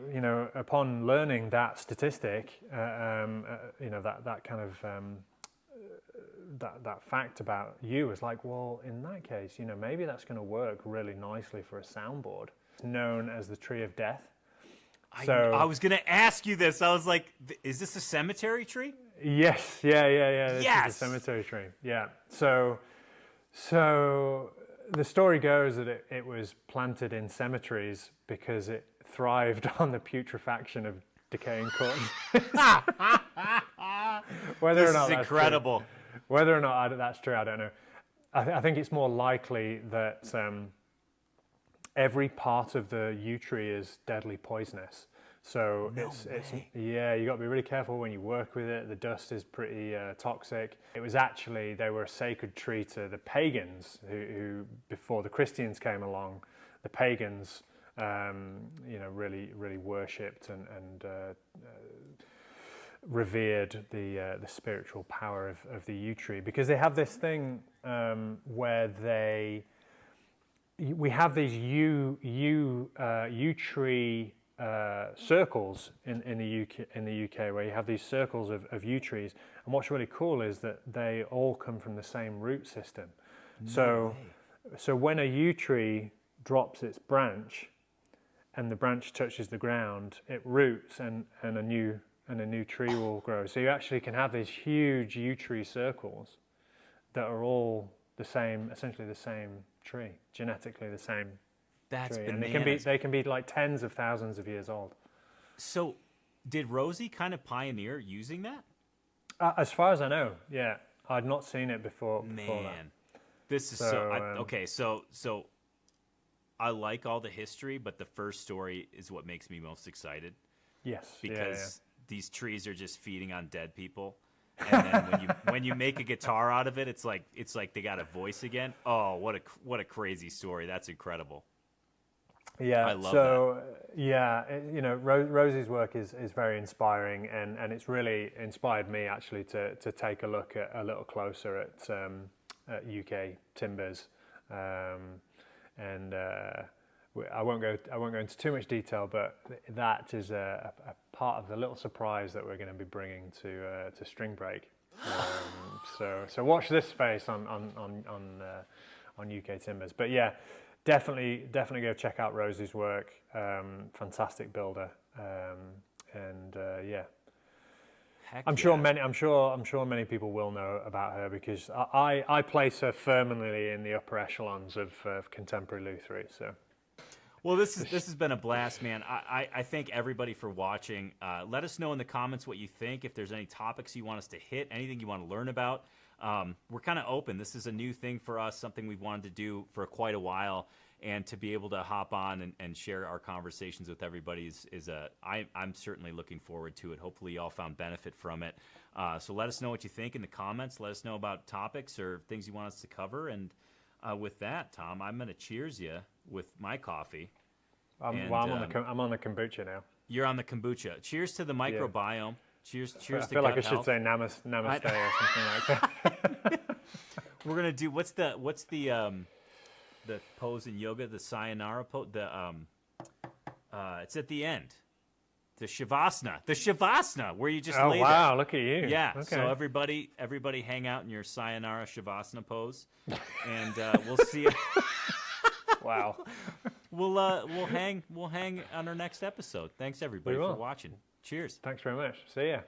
upon learning that statistic, that kind of that fact about you was like, well, in that case, maybe that's going to work really nicely for a soundboard. It's known as the Tree of Death. I was going to ask you this. I was like, is this a cemetery tree? Yes, yeah. This yes! is a cemetery tree, yeah. So the story goes that it was planted in cemeteries because it thrived on the putrefaction of decaying corpses. This is incredible. Whether or not that's true, I don't know. I think it's more likely that every part of the yew tree is deadly poisonous. So you got to be really careful when you work with it. The dust is pretty toxic. It was actually, they were a sacred tree to the pagans who before the Christians came along, the pagans really worshipped and revered the spiritual power of the yew tree, because they have this thing where we have these yew tree circles in the UK where you have these circles of yew trees, and what's really cool is that they all come from the same root system. So when a yew tree drops its branch and the branch touches the ground, it roots and a new tree will grow. So you actually can have these huge yew tree circles that are all the same, essentially the same tree, genetically the same tree. And they can be like tens of thousands of years old. So did Rosie kind of pioneer using that? As far as I know, yeah. I'd not seen it before that. This is so I like all the history, but the first story is what makes me most excited. Yes. Because these trees are just feeding on dead people. And then when you make a guitar out of it, it's like they got a voice again. Oh, what a crazy story. That's incredible. Yeah, I love that. Yeah, Rosie's work is very inspiring, and it's really inspired me actually to take a look at a little closer at UK timbers, and I won't go into too much detail, but that is a part of the little surprise that we're going to be bringing to String Break. So watch this space on UK timbers. But yeah, definitely go check out Rosie's work. Fantastic builder, yeah. I'm sure many people will know about her, because I place her firmly in the upper echelons of contemporary lutherie. So. Well, this has been a blast, man. I thank everybody for watching. Let us know in the comments what you think. If there's any topics you want us to hit, anything you want to learn about. We're kind of open. This is a new thing for us, something we've wanted to do for quite a while, and to be able to hop on and share our conversations with everybody I'm certainly looking forward to it. Hopefully you all found benefit from it. So let us know what you think in the comments. Let us know about topics or things you want us to cover. And with that, Tom, I'm going to cheers you with my coffee. I'm on the kombucha now. You're on the kombucha. Cheers to the microbiome. Yeah. Cheers to gut health. I feel like I should say namaste or something like that. We're gonna do what's the pose in yoga, the sayonara pose. It's at the end. The shavasana, where you just lay there. Oh wow, look at you. Yeah. Okay. So everybody hang out in your sayonara shavasana pose, and we'll see you. Wow. We'll hang on our next episode. Thanks everybody for watching. Cheers. Thanks very much. See ya.